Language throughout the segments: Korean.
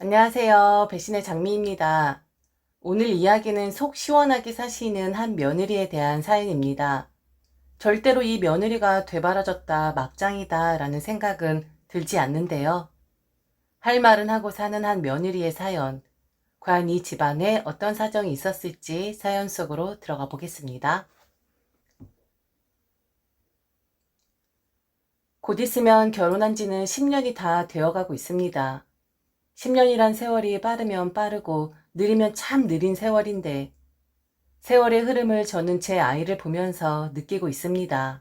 안녕하세요. 배신의 장미입니다. 오늘 이야기는 속 시원하게 사시는 한 며느리에 대한 사연입니다. 절대로 이 며느리가 되바라졌다, 막장이다 라는 생각은 들지 않는데요. 할 말은 하고 사는 한 며느리의 사연. 과연 이 집안에 어떤 사정이 있었을지 사연 속으로 들어가 보겠습니다. 곧 있으면 결혼한 지는 10년이 다 되어가고 있습니다. 10년이란 세월이 빠르면 빠르고 느리면 참 느린 세월인데 세월의 흐름을 저는 제 아이를 보면서 느끼고 있습니다.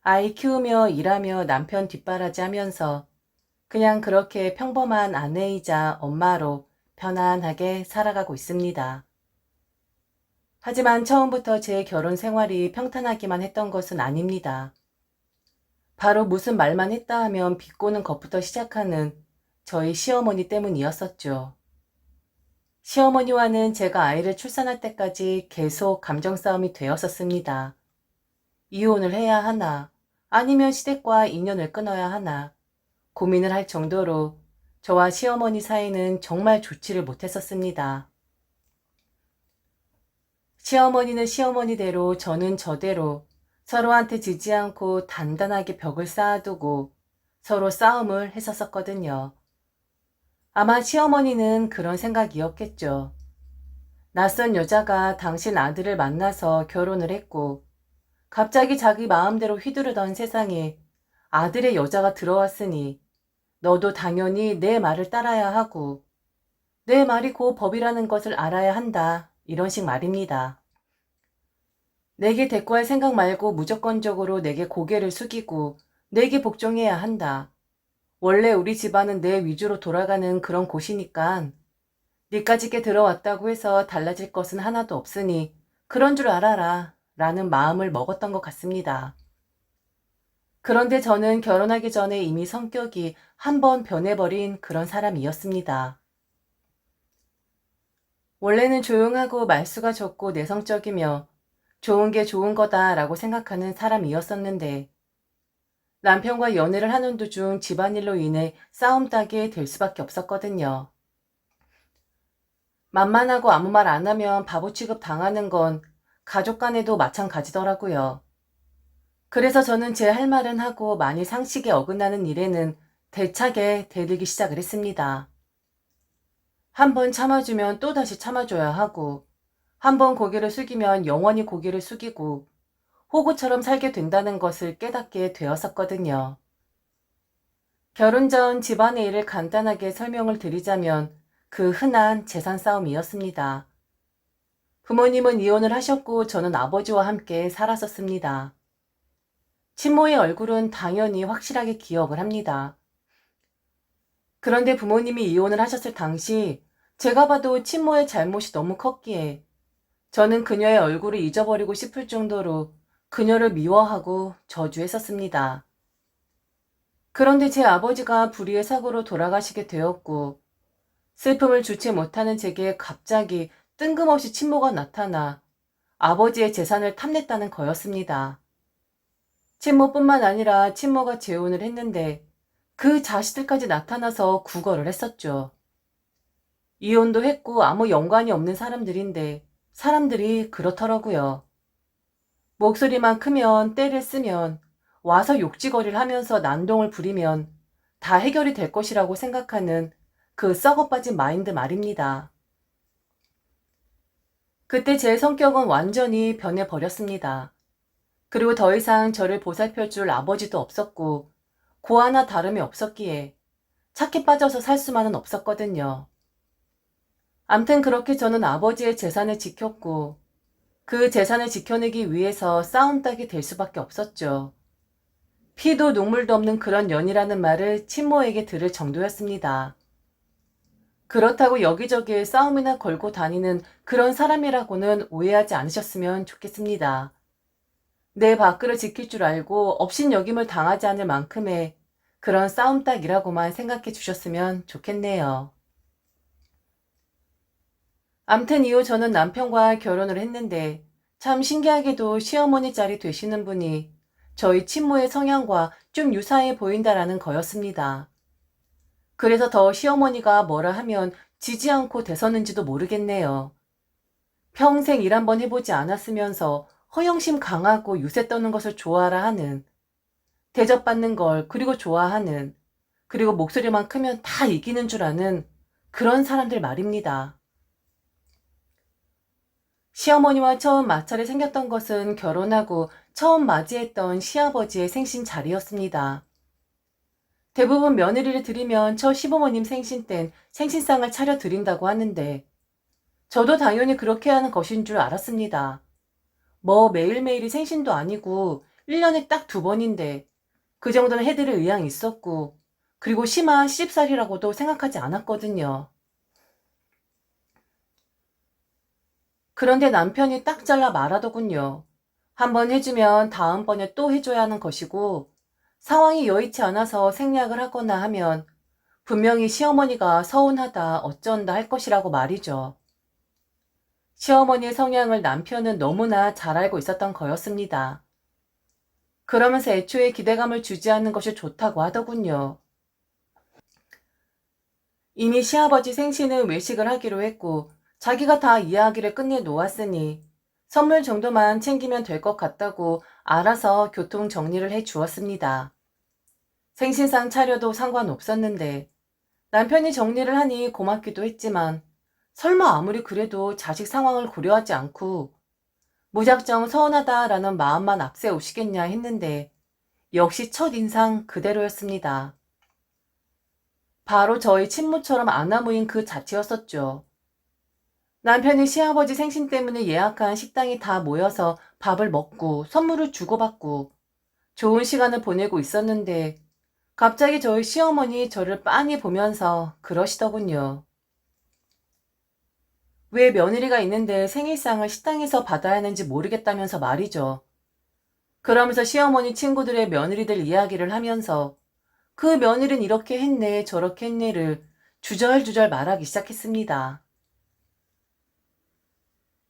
아이 키우며 일하며 남편 뒷바라지 하면서 그냥 그렇게 평범한 아내이자 엄마로 편안하게 살아가고 있습니다. 하지만 처음부터 제 결혼 생활이 평탄하기만 했던 것은 아닙니다. 바로 무슨 말만 했다 하면 비꼬는 것부터 시작하는 저희 시어머니 때문이었었죠. 시어머니와는 제가 아이를 출산할 때까지 계속 감정 싸움이 되었었습니다. 이혼을 해야 하나, 아니면 시댁과 인연을 끊어야 하나, 고민을 할 정도로 저와 시어머니 사이는 정말 좋지를 못했었습니다. 시어머니는 시어머니대로 저는 저대로 서로한테 지지 않고 단단하게 벽을 쌓아두고 서로 싸움을 했었거든요. 아마 시어머니는 그런 생각이었겠죠. 낯선 여자가 당신 아들을 만나서 결혼을 했고 갑자기 자기 마음대로 휘두르던 세상에 아들의 여자가 들어왔으니 너도 당연히 내 말을 따라야 하고 내 말이 곧 법이라는 것을 알아야 한다. 이런 식 말입니다. 내게 대꾸할 생각 말고 무조건적으로 내게 고개를 숙이고 내게 복종해야 한다. 원래 우리 집안은 내 위주로 돌아가는 그런 곳이니까 네까짓게 들어왔다고 해서 달라질 것은 하나도 없으니 그런 줄 알아라 라는 마음을 먹었던 것 같습니다. 그런데 저는 결혼하기 전에 이미 성격이 한번 변해버린 그런 사람이었습니다. 원래는 조용하고 말수가 적고 내성적이며 좋은 게 좋은 거다라고 생각하는 사람이었었는데 남편과 연애를 하는 도중 집안일로 인해 싸움 따게 될 수밖에 없었거든요. 만만하고 아무 말 안 하면 바보 취급 당하는 건 가족 간에도 마찬가지더라고요. 그래서 저는 제 할 말은 하고 만일 상식에 어긋나는 일에는 대차게 대들기 시작을 했습니다. 한 번 참아주면 또다시 참아줘야 하고 한 번 고개를 숙이면 영원히 고개를 숙이고 호구처럼 살게 된다는 것을 깨닫게 되었었거든요. 결혼 전 집안의 일을 간단하게 설명을 드리자면 그 흔한 재산 싸움이었습니다. 부모님은 이혼을 하셨고 저는 아버지와 함께 살았었습니다. 친모의 얼굴은 당연히 확실하게 기억을 합니다. 그런데 부모님이 이혼을 하셨을 당시 제가 봐도 친모의 잘못이 너무 컸기에 저는 그녀의 얼굴을 잊어버리고 싶을 정도로 그녀를 미워하고 저주했었습니다. 그런데 제 아버지가 불의의 사고로 돌아가시게 되었고 슬픔을 주체 못하는 제게 갑자기 뜬금없이 친모가 나타나 아버지의 재산을 탐냈다는 거였습니다. 친모뿐만 아니라 친모가 재혼을 했는데 그 자식들까지 나타나서 구걸을 했었죠. 이혼도 했고 아무 연관이 없는 사람들인데 사람들이 그렇더라고요. 목소리만 크면 떼를 쓰면 와서 욕지거리를 하면서 난동을 부리면 다 해결이 될 것이라고 생각하는 그 썩어빠진 마인드 말입니다. 그때 제 성격은 완전히 변해버렸습니다. 그리고 더 이상 저를 보살펴줄 아버지도 없었고 고아나 다름이 없었기에 착해 빠져서 살 수만은 없었거든요. 암튼 그렇게 저는 아버지의 재산을 지켰고 그 재산을 지켜내기 위해서 싸움 따게 될 수밖에 없었죠. 피도 눈물도 없는 그런 연이라는 말을 친모에게 들을 정도였습니다. 그렇다고 여기저기에 싸움이나 걸고 다니는 그런 사람이라고는 오해하지 않으셨으면 좋겠습니다. 내 밖을 지킬 줄 알고 업신여김을 당하지 않을 만큼의 그런 싸움딱이라고만 생각해 주셨으면 좋겠네요. 암튼 이후 저는 남편과 결혼을 했는데 참 신기하게도 시어머니 짤이 되시는 분이 저희 친모의 성향과 좀 유사해 보인다라는 거였습니다. 그래서 더 시어머니가 뭐라 하면 지지 않고 대서는지도 모르겠네요. 평생 일 한번 해보지 않았으면서 허영심 강하고 유세 떠는 것을 좋아라 하는, 대접받는 걸 그리고 좋아하는, 그리고 목소리만 크면 다 이기는 줄 아는 그런 사람들 말입니다. 시어머니와 처음 마찰이 생겼던 것은 결혼하고 처음 맞이했던 시아버지의 생신 자리였습니다. 대부분 며느리를 드리면 저 시부모님 생신 땐 생신상을 차려드린다고 하는데 저도 당연히 그렇게 하는 것인 줄 알았습니다. 뭐 매일매일이 생신도 아니고 1년에 딱 2번인데 그 정도는 해드릴 의향이 있었고 그리고 심한 시집살이라고도 생각하지 않았거든요. 그런데 남편이 딱 잘라 말하더군요. 한번 해주면 다음번에 또 해줘야 하는 것이고 상황이 여의치 않아서 생략을 하거나 하면 분명히 시어머니가 서운하다 어쩐다 할 것이라고 말이죠. 시어머니의 성향을 남편은 너무나 잘 알고 있었던 거였습니다. 그러면서 애초에 기대감을 주지 않는 것이 좋다고 하더군요. 이미 시아버지 생신은 외식을 하기로 했고 자기가 다 이야기를 끝내 놓았으니 선물 정도만 챙기면 될 것 같다고 알아서 교통 정리를 해 주었습니다. 생신상 차려도 상관없었는데 남편이 정리를 하니 고맙기도 했지만 설마 아무리 그래도 자식 상황을 고려하지 않고 무작정 서운하다라는 마음만 앞세우시겠냐 했는데 역시 첫인상 그대로였습니다. 바로 저희 친모처럼 아나무인 그 자체였었죠. 남편이 시아버지 생신 때문에 예약한 식당이 다 모여서 밥을 먹고 선물을 주고받고 좋은 시간을 보내고 있었는데 갑자기 저희 시어머니 저를 빤히 보면서 그러시더군요. 왜 며느리가 있는데 생일상을 식당에서 받아야 하는지 모르겠다면서 말이죠. 그러면서 시어머니 친구들의 며느리들 이야기를 하면서 그 며느리는 이렇게 했네 저렇게 했네를 주절주절 말하기 시작했습니다.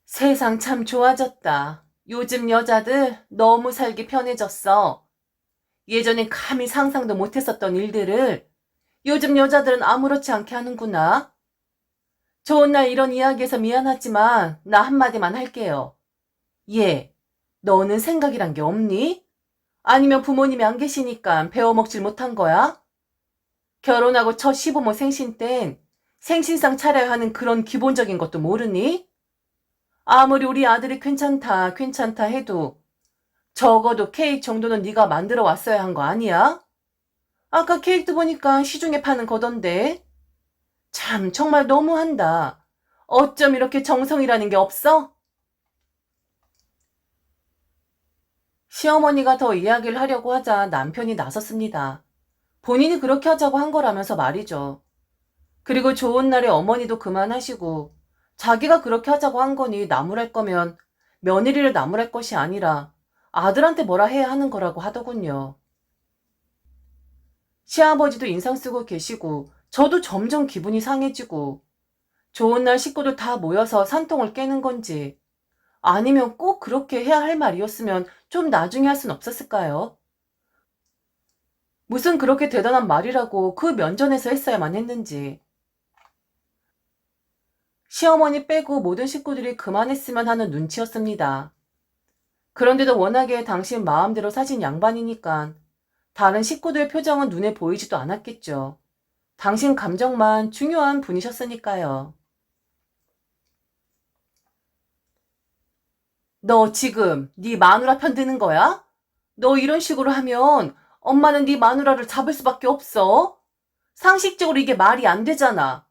세상 참 좋아졌다. 요즘 여자들 너무 살기 편해졌어. 예전엔 감히 상상도 못했었던 일들을 요즘 여자들은 아무렇지 않게 하는구나. 좋은 날 이런 이야기해서 미안하지만 나 한마디만 할게요. 얘, 너는 생각이란 게 없니? 아니면 부모님이 안 계시니까 배워먹질 못한 거야? 결혼하고 첫 시부모 생신 땐 생신상 차려야 하는 그런 기본적인 것도 모르니? 아무리 우리 아들이 괜찮다 괜찮다 해도 적어도 케이크 정도는 네가 만들어 왔어야 한 거 아니야? 아까 케이크도 보니까 시중에 파는 거던데. 참 정말 너무한다. 어쩜 이렇게 정성이라는 게 없어? 시어머니가 더 이야기를 하려고 하자 남편이 나섰습니다. 본인이 그렇게 하자고 한 거라면서 말이죠. 그리고 좋은 날에 어머니도 그만하시고 자기가 그렇게 하자고 한 거니 나무랄 거면 며느리를 나무랄 것이 아니라 아들한테 뭐라 해야 하는 거라고 하더군요. 시아버지도 인상 쓰고 계시고 저도 점점 기분이 상해지고 좋은 날 식구들 다 모여서 산통을 깨는 건지 아니면 꼭 그렇게 해야 할 말이었으면 좀 나중에 할 순 없었을까요? 무슨 그렇게 대단한 말이라고 그 면전에서 했어야만 했는지. 시어머니 빼고 모든 식구들이 그만했으면 하는 눈치였습니다. 그런데도 워낙에 당신 마음대로 사신 양반이니까 다른 식구들 표정은 눈에 보이지도 않았겠죠. 당신 감정만 중요한 분이셨으니까요. 너 지금 네 마누라 편드는 거야? 너 이런 식으로 하면 엄마는 네 마누라를 잡을 수밖에 없어. 상식적으로 이게 말이 안 되잖아.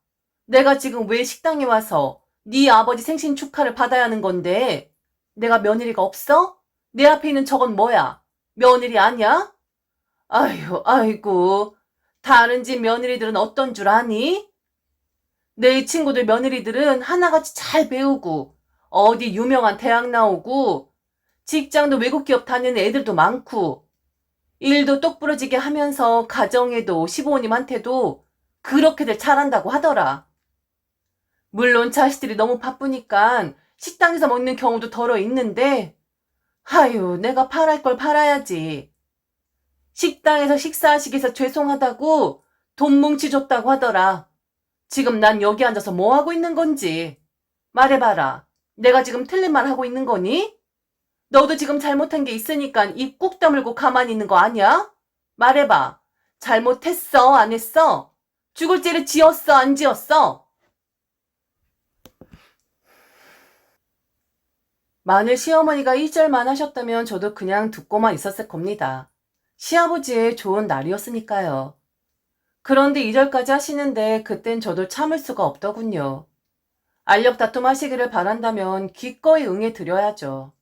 내가 지금 왜 식당에 와서 네 아버지 생신 축하를 받아야 하는 건데 내가 며느리가 없어? 내 앞에 있는 저건 뭐야? 며느리 아니야? 아휴, 아이고. 다른 집 며느리들은 어떤 줄 아니? 내 친구들 며느리들은 하나같이 잘 배우고 어디 유명한 대학 나오고 직장도 외국 기업 다니는 애들도 많고 일도 똑부러지게 하면서 가정에도 시부모님한테도 그렇게들 잘한다고 하더라. 물론 자식들이 너무 바쁘니까 식당에서 먹는 경우도 덜어 있는데 아유 내가 팔할 걸 팔아야지. 식당에서 식사하시기 위해서 죄송하다고 돈 뭉치줬다고 하더라. 지금 난 여기 앉아서 뭐 하고 있는 건지. 말해봐라. 내가 지금 틀린 말 하고 있는 거니? 너도 지금 잘못한 게 있으니까 입 꾹 다물고 가만히 있는 거 아니야? 말해봐. 잘못했어, 안 했어? 죽을 죄를 지었어, 안 지었어? 만일 시어머니가 1절만 하셨다면 저도 그냥 듣고만 있었을 겁니다. 시아버지의 좋은 날이었으니까요. 그런데 2절까지 하시는데 그땐 저도 참을 수가 없더군요. 알력다툼 하시기를 바란다면 기꺼이 응해 드려야죠.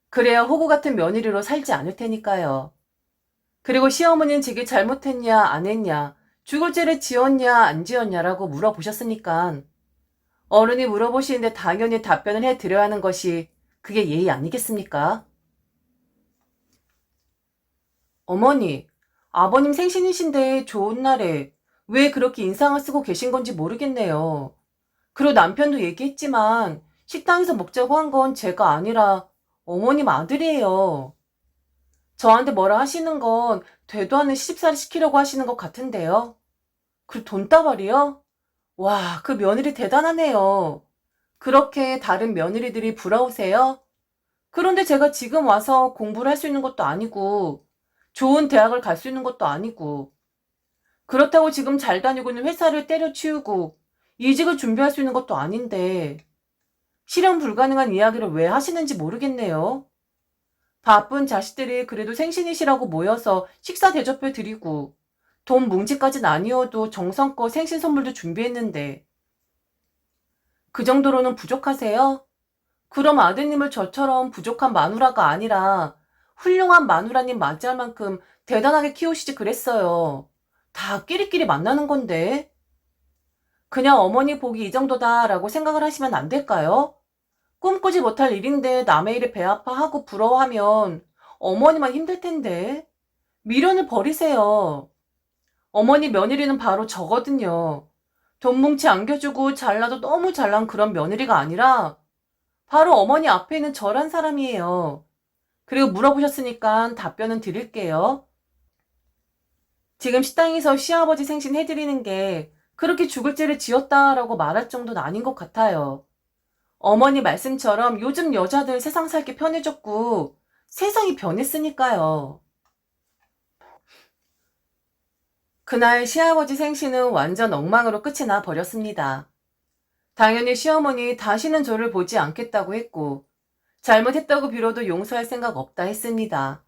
그래야 호구 같은 며느리로 살지 않을 테니까요. 그리고 시어머니는 제게 잘못했냐 안 했냐, 죽을 죄를 지었냐 안 지었냐라고 물어보셨으니까 어른이 물어보시는데 당연히 답변을 해드려야 하는 것이 그게 예의 아니겠습니까? 어머니, 아버님 생신이신데 좋은 날에 왜 그렇게 인상을 쓰고 계신 건지 모르겠네요. 그리고 남편도 얘기했지만 식당에서 먹자고 한 건 제가 아니라 어머님 아들이에요. 저한테 뭐라 하시는 건 되도 않는 시집살이 시키려고 하시는 것 같은데요. 그 돈다발이요? 와, 그 며느리 대단하네요. 그렇게 다른 며느리들이 부러우세요? 그런데 제가 지금 와서 공부를 할 수 있는 것도 아니고, 좋은 대학을 갈 수 있는 것도 아니고, 그렇다고 지금 잘 다니고 있는 회사를 때려치우고, 이직을 준비할 수 있는 것도 아닌데, 실현 불가능한 이야기를 왜 하시는지 모르겠네요. 바쁜 자식들이 그래도 생신이시라고 모여서 식사 대접해 드리고, 돈 뭉치까진 아니어도 정성껏 생신 선물도 준비했는데, 그 정도로는 부족하세요? 그럼 아드님을 저처럼 부족한 마누라가 아니라 훌륭한 마누라님 맞이할 만큼 대단하게 키우시지 그랬어요. 다 끼리끼리 만나는 건데. 그냥 어머니 복이 이 정도다라고 생각을 하시면 안 될까요? 꿈꾸지 못할 일인데 남의 일에 배 아파하고 부러워하면 어머니만 힘들 텐데. 미련을 버리세요. 어머니 며느리는 바로 저거든요. 돈 뭉치 안겨주고 잘나도 너무 잘난 그런 며느리가 아니라 바로 어머니 앞에 있는 저란 사람이에요. 그리고 물어보셨으니까 답변은 드릴게요. 지금 식당에서 시아버지 생신 해드리는 게 그렇게 죽을 죄를 지었다라고 말할 정도는 아닌 것 같아요. 어머니 말씀처럼 요즘 여자들 세상 살기 편해졌고 세상이 변했으니까요. 그날 시아버지 생신은 완전 엉망으로 끝이 나 버렸습니다. 당연히 시어머니 다시는 저를 보지 않겠다고 했고 잘못했다고 빌어도 용서할 생각 없다 했습니다.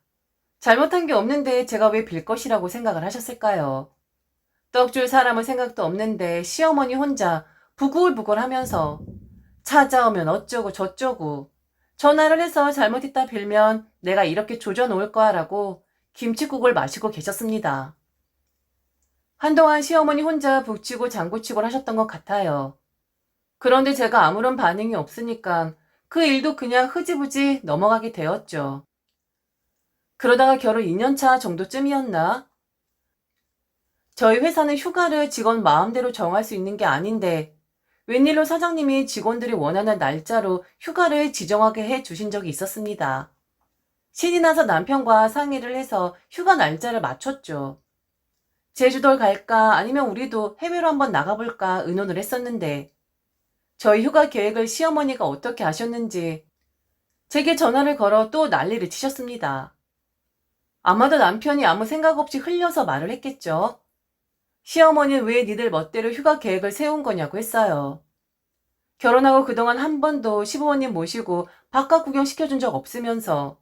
잘못한 게 없는데 제가 왜 빌 것이라고 생각을 하셨을까요? 떡줄 사람은 생각도 없는데 시어머니 혼자 부글부글 하면서 찾아오면 어쩌고 저쩌고 전화를 해서 잘못했다 빌면 내가 이렇게 조져놓을 거야 라고 김칫국을 마시고 계셨습니다. 한동안 시어머니 혼자 북치고 장구치고 하셨던 것 같아요. 그런데 제가 아무런 반응이 없으니까 그 일도 그냥 흐지부지 넘어가게 되었죠. 그러다가 결혼 2년차 정도쯤이었나? 저희 회사는 휴가를 직원 마음대로 정할 수 있는 게 아닌데 웬일로 사장님이 직원들이 원하는 날짜로 휴가를 지정하게 해 주신 적이 있었습니다. 신이 나서 남편과 상의를 해서 휴가 날짜를 맞췄죠. 제주도를 갈까 아니면 우리도 해외로 한번 나가볼까 의논을 했었는데 저희 휴가 계획을 시어머니가 어떻게 아셨는지 제게 전화를 걸어 또 난리를 치셨습니다. 아마도 남편이 아무 생각 없이 흘려서 말을 했겠죠. 시어머니는 왜 니들 멋대로 휴가 계획을 세운 거냐고 했어요. 결혼하고 그동안 한 번도 시부모님 모시고 바깥 구경 시켜준 적 없으면서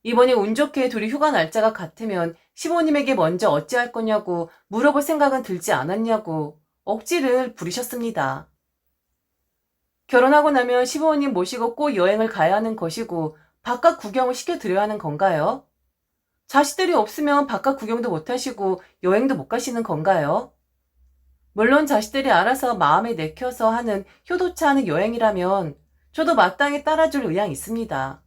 이번에 운 좋게 둘이 휴가 날짜가 같으면 시부모님에게 먼저 어찌할 거냐고 물어볼 생각은 들지 않았냐고 억지를 부리셨습니다. 결혼하고 나면 시부모님 모시고 꼭 여행을 가야 하는 것이고 바깥 구경을 시켜드려야 하는 건가요? 자식들이 없으면 바깥 구경도 못 하시고 여행도 못 가시는 건가요? 물론 자식들이 알아서 마음에 내켜서 하는 효도치 않은 여행이라면 저도 마땅히 따라줄 의향이 있습니다.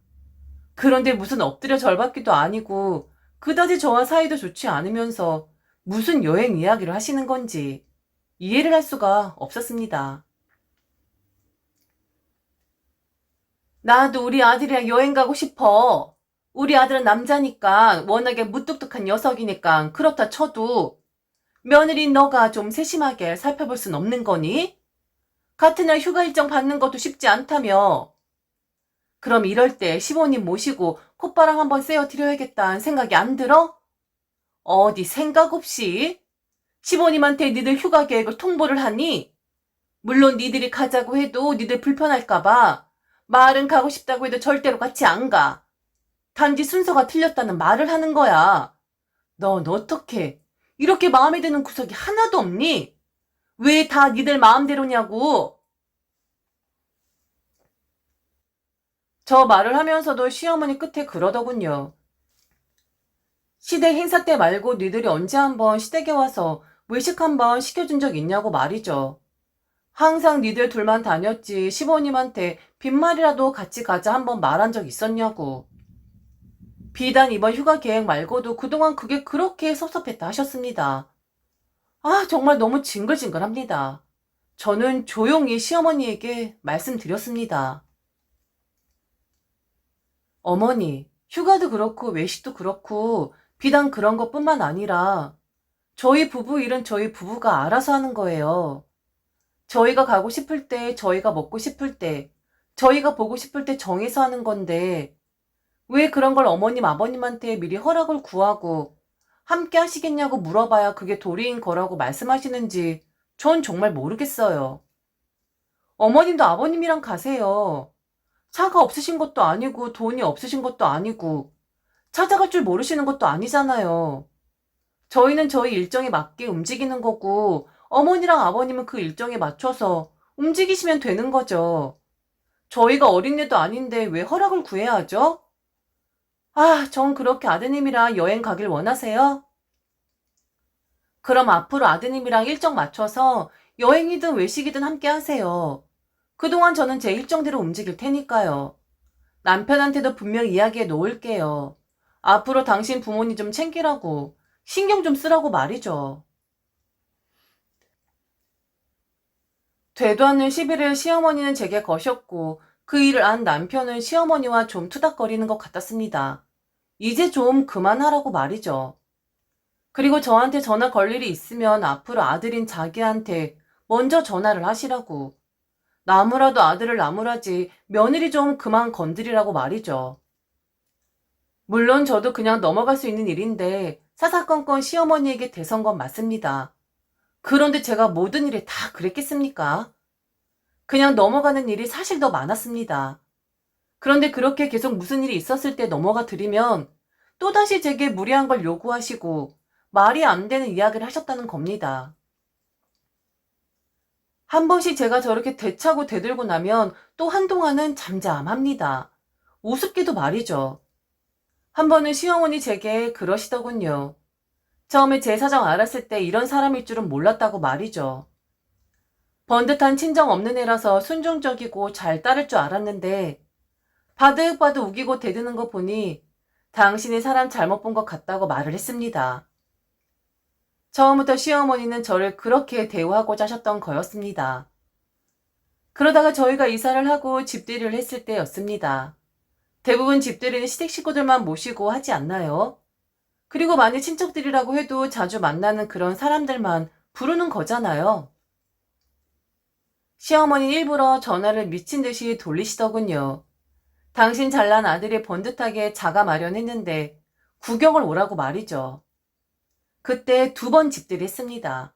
그런데 무슨 엎드려 절받기도 아니고 그다지 저와 사이도 좋지 않으면서 무슨 여행 이야기를 하시는 건지 이해를 할 수가 없었습니다. 나도 우리 아들이랑 여행 가고 싶어. 우리 아들은 남자니까 워낙에 무뚝뚝한 녀석이니까 그렇다 쳐도 며느리인 너가 좀 세심하게 살펴볼 순 없는 거니? 같은 날 휴가 일정 받는 것도 쉽지 않다며. 그럼 이럴 때 시부모님 모시고 콧바람 한번 쐬어드려야겠다는 생각이 안 들어? 어디 생각 없이? 시부모님한테 니들 휴가 계획을 통보를 하니? 물론 니들이 가자고 해도 니들 불편할까봐 말은 가고 싶다고 해도 절대로 같이 안 가. 단지 순서가 틀렸다는 말을 하는 거야. 넌 어떻게 이렇게 마음에 드는 구석이 하나도 없니? 왜 다 니들 마음대로냐고. 저 말을 하면서도 시어머니 끝에 그러더군요. 시댁 행사 때 말고 니들이 언제 한번 시댁에 와서 외식 한번 시켜준 적 있냐고 말이죠. 항상 니들 둘만 다녔지 시부모님한테 빈말이라도 같이 가자 한번 말한 적 있었냐고. 비단 이번 휴가 계획 말고도 그동안 그게 그렇게 섭섭했다 하셨습니다. 아, 정말 너무 징글징글합니다. 저는 조용히 시어머니에게 말씀드렸습니다. 어머니, 휴가도 그렇고 외식도 그렇고 비단 그런 것뿐만 아니라 저희 부부 일은 저희 부부가 알아서 하는 거예요. 저희가 가고 싶을 때, 저희가 먹고 싶을 때, 저희가 보고 싶을 때 정해서 하는 건데 왜 그런 걸 어머님, 아버님한테 미리 허락을 구하고 함께 하시겠냐고 물어봐야 그게 도리인 거라고 말씀하시는지 전 정말 모르겠어요. 어머님도 아버님이랑 가세요. 차가 없으신 것도 아니고 돈이 없으신 것도 아니고 찾아갈 줄 모르시는 것도 아니잖아요. 저희는 저희 일정에 맞게 움직이는 거고 어머니랑 아버님은 그 일정에 맞춰서 움직이시면 되는 거죠. 저희가 어린애도 아닌데 왜 허락을 구해야 하죠? 아, 전 그렇게 아드님이랑 여행 가길 원하세요? 그럼 앞으로 아드님이랑 일정 맞춰서 여행이든 외식이든 함께 하세요. 그동안 저는 제 일정대로 움직일 테니까요. 남편한테도 분명 이야기해 놓을게요. 앞으로 당신 부모님 좀 챙기라고, 신경 좀 쓰라고 말이죠. 되도 않는 시비를 시어머니는 제게 거셨고 그 일을 안 남편은 시어머니와 좀 투닥거리는 것 같았습니다. 이제 좀 그만하라고 말이죠. 그리고 저한테 전화 걸 일이 있으면 앞으로 아들인 자기한테 먼저 전화를 하시라고. 나무라도 아들을 나무라지 며느리 좀 그만 건드리라고 말이죠. 물론 저도 그냥 넘어갈 수 있는 일인데 사사건건 시어머니에게 대선 건 맞습니다. 그런데 제가 모든 일에 다 그랬겠습니까? 그냥 넘어가는 일이 사실 더 많았습니다. 그런데 그렇게 계속 무슨 일이 있었을 때 넘어가 드리면 또다시 제게 무리한 걸 요구하시고 말이 안 되는 이야기를 하셨다는 겁니다. 한 번씩 제가 저렇게 되차고 대들고 나면 또 한동안은 잠잠합니다. 우습게도 말이죠. 한 번은 시어머니 제게 그러시더군요. 처음에 제 사정 알았을 때 이런 사람일 줄은 몰랐다고 말이죠. 번듯한 친정 없는 애라서 순종적이고 잘 따를 줄 알았는데 바득바득 우기고 대드는 거 보니 당신이 사람 잘못 본 것 같다고 말을 했습니다. 처음부터 시어머니는 저를 그렇게 대우하고자 하셨던 거였습니다. 그러다가 저희가 이사를 하고 집들이를 했을 때였습니다. 대부분 집들이는 시댁 식구들만 모시고 하지 않나요? 그리고 만일 친척들이라고 해도 자주 만나는 그런 사람들만 부르는 거잖아요. 시어머니는 일부러 전화를 미친 듯이 돌리시더군요. 당신 잘난 아들이 번듯하게 자가 마련했는데 구경을 오라고 말이죠. 그때 2번 집들이 했습니다.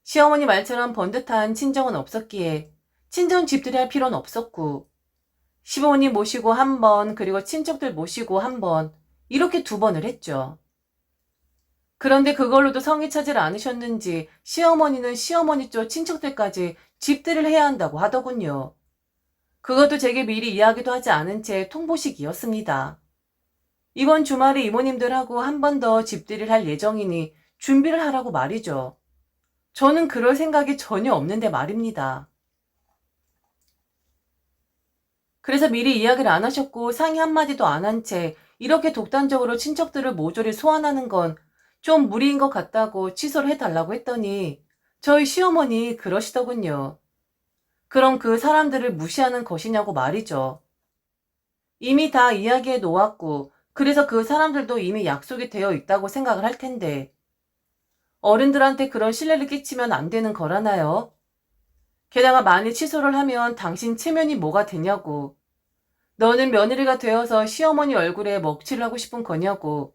시어머니 말처럼 번듯한 친정은 없었기에 친정 집들이 할 필요는 없었고 시부모님 모시고 1번 그리고 친척들 모시고 1번 이렇게 2번을 했죠. 그런데 그걸로도 성이 차질 않으셨는지 시어머니는 시어머니 쪽 친척들까지 집들을 해야 한다고 하더군요. 그것도 제게 미리 이야기도 하지 않은 채 통보식이었습니다. 이번 주말에 이모님들하고 1번 더 집들이를 할 예정이니 준비를 하라고 말이죠. 저는 그럴 생각이 전혀 없는데 말입니다. 그래서 미리 이야기를 안 하셨고 상의 한마디도 안 한 채 이렇게 독단적으로 친척들을 모조리 소환하는 건 좀 무리인 것 같다고 취소를 해달라고 했더니 저희 시어머니 그러시더군요. 그럼 그 사람들을 무시하는 것이냐고 말이죠. 이미 다 이야기해 놓았고 그래서 그 사람들도 이미 약속이 되어 있다고 생각을 할 텐데 어른들한테 그런 신뢰를 끼치면 안 되는 거라나요? 게다가 만일 취소를 하면 당신 체면이 뭐가 되냐고. 너는 며느리가 되어서 시어머니 얼굴에 먹칠을 하고 싶은 거냐고.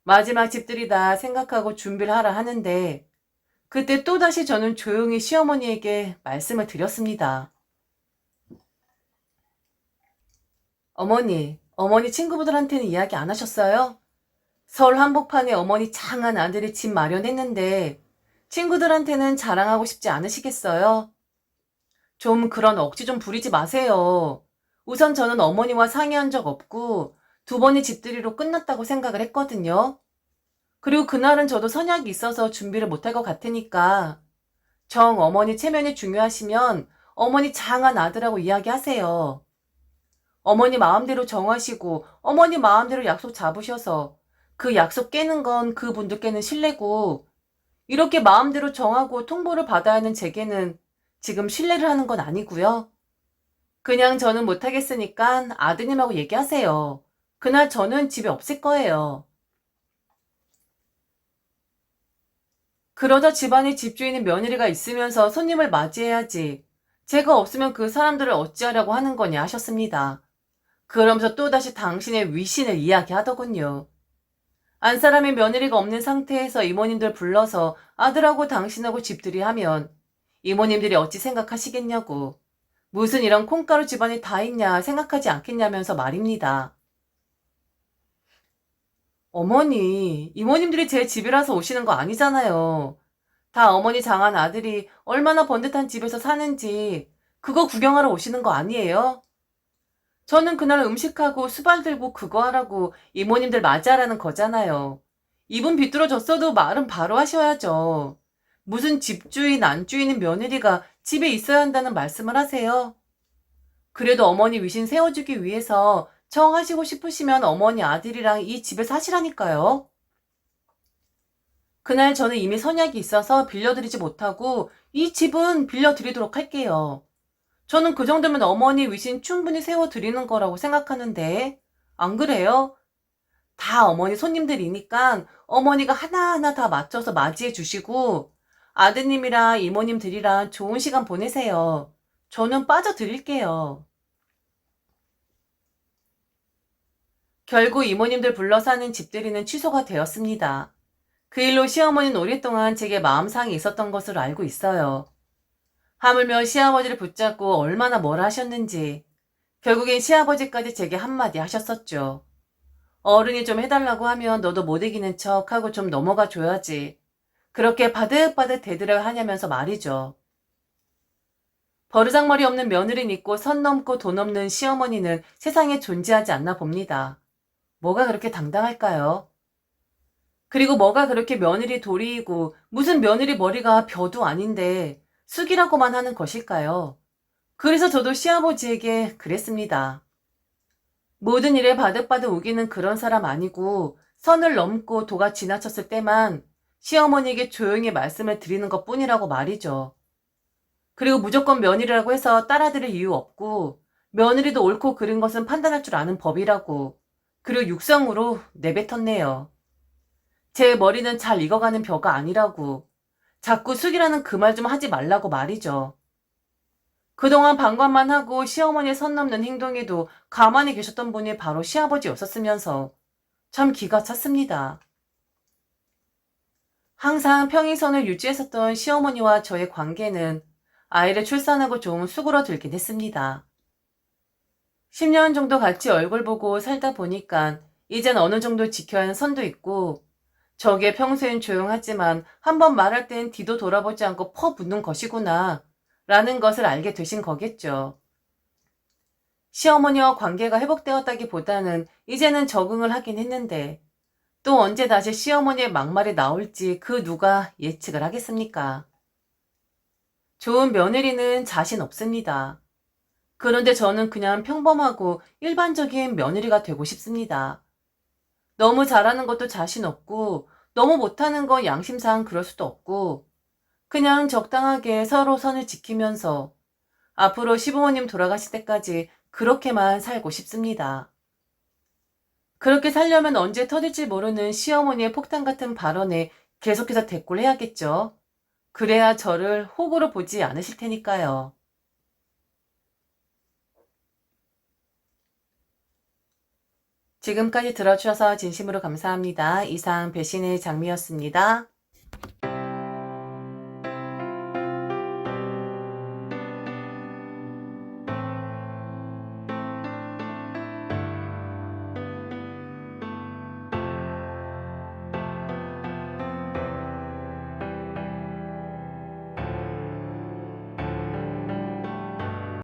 마지막 집들이다 생각하고 준비를 하라 하는데 그때 또다시 저는 조용히 시어머니에게 말씀을 드렸습니다. 어머니 친구분들한테는 이야기 안 하셨어요? 서울 한복판에 어머니 장한 아들이 집 마련했는데 친구들한테는 자랑하고 싶지 않으시겠어요? 좀 그런 억지 좀 부리지 마세요. 우선 저는 어머니와 상의한 적 없고 두 번의 집들이로 끝났다고 생각을 했거든요. 그리고 그날은 저도 선약이 있어서 준비를 못할 것 같으니까 정 어머니 체면이 중요하시면 어머니 장한 아들하고 이야기하세요. 어머니 마음대로 정하시고 어머니 마음대로 약속 잡으셔서 그 약속 깨는 건 그분들께는 신뢰고 이렇게 마음대로 정하고 통보를 받아야 하는 제게는 지금 신뢰를 하는 건 아니고요. 그냥 저는 못하겠으니까 아드님하고 얘기하세요. 그날 저는 집에 없을 거예요. 그러다 집안에 집주인인 며느리가 있으면서 손님을 맞이해야지. 제가 없으면 그 사람들을 어찌하려고 하는 거냐 하셨습니다. 그러면서 또다시 당신의 위신을 이야기하더군요. 안 사람의 며느리가 없는 상태에서 이모님들 불러서 아들하고 당신하고 집들이 하면 이모님들이 어찌 생각하시겠냐고. 무슨 이런 콩가루 집안이 다 있냐 생각하지 않겠냐면서 말입니다. 어머니, 이모님들이 제 집이라서 오시는 거 아니잖아요. 다 어머니 장한 아들이 얼마나 번듯한 집에서 사는지 그거 구경하러 오시는 거 아니에요? 저는 그날 음식하고 수발 들고 그거 하라고 이모님들 맞이하라는 거잖아요. 입은 비뚤어졌어도 말은 바로 하셔야죠. 무슨 집주인, 안주인인 며느리가 집에 있어야 한다는 말씀을 하세요? 그래도 어머니 위신 세워주기 위해서 청하시고 싶으시면 어머니 아들이랑 이 집에 사시라니까요. 그날 저는 이미 선약이 있어서 빌려드리지 못하고 이 집은 빌려드리도록 할게요. 저는 그 정도면 어머니 위신 충분히 세워드리는 거라고 생각하는데 안 그래요? 다 어머니 손님들이니까 어머니가 하나하나 다 맞춰서 맞이해 주시고 아드님이랑 이모님들이랑 좋은 시간 보내세요. 저는 빠져드릴게요. 결국 이모님들 불러 사는 집들이는 취소가 되었습니다. 그 일로 시어머니는 오랫동안 제게 마음상이 있었던 것으로 알고 있어요. 하물며 시아버지를 붙잡고 얼마나 뭐라 하셨는지 결국엔 시아버지까지 제게 한마디 하셨었죠. 어른이 좀 해달라고 하면 너도 못 이기는 척하고 좀 넘어가 줘야지. 그렇게 바득바득 대들어야 하냐면서 말이죠. 버르장머리 없는 며느리는 있고 선 넘고 돈 없는 시어머니는 세상에 존재하지 않나 봅니다. 뭐가 그렇게 당당할까요? 그리고 뭐가 그렇게 며느리 도리이고 무슨 며느리 머리가 벼도 아닌데 숙이라고만 하는 것일까요? 그래서 저도 시아버지에게 그랬습니다. 모든 일에 바득바득 우기는 그런 사람 아니고 선을 넘고 도가 지나쳤을 때만 시어머니에게 조용히 말씀을 드리는 것 뿐이라고 말이죠. 그리고 무조건 며느리라고 해서 따라들을 이유 없고 며느리도 옳고 그른 것은 판단할 줄 아는 법이라고 그리고 육성으로 내뱉었네요. 제 머리는 잘 익어가는 벼가 아니라고 자꾸 숙이라는 그 말 좀 하지 말라고 말이죠. 그동안 방관만 하고 시어머니의 선 넘는 행동에도 가만히 계셨던 분이 바로 시아버지였었으면서 참 기가 찼습니다. 항상 평행선을 유지했었던 시어머니와 저의 관계는 아이를 출산하고 좀 수그러들긴 했습니다. 10년 정도 같이 얼굴 보고 살다 보니까 이젠 어느 정도 지켜야 하는 선도 있고 저게 평소엔 조용하지만 한번 말할 땐 뒤도 돌아보지 않고 퍼붓는 것이구나 라는 것을 알게 되신 거겠죠. 시어머니와 관계가 회복되었다기보다는 이제는 적응을 하긴 했는데 또 언제 다시 시어머니의 막말이 나올지 그 누가 예측을 하겠습니까? 좋은 며느리는 자신 없습니다. 그런데 저는 그냥 평범하고 일반적인 며느리가 되고 싶습니다. 너무 잘하는 것도 자신 없고 너무 못하는 건 양심상 그럴 수도 없고 그냥 적당하게 서로 선을 지키면서 앞으로 시부모님 돌아가실 때까지 그렇게만 살고 싶습니다. 그렇게 살려면 언제 터질지 모르는 시어머니의 폭탄 같은 발언에 계속해서 대꾸를 해야겠죠. 그래야 저를 호구로 보지 않으실 테니까요. 지금까지 들어주셔서 진심으로 감사합니다. 이상 배신의 장미였습니다.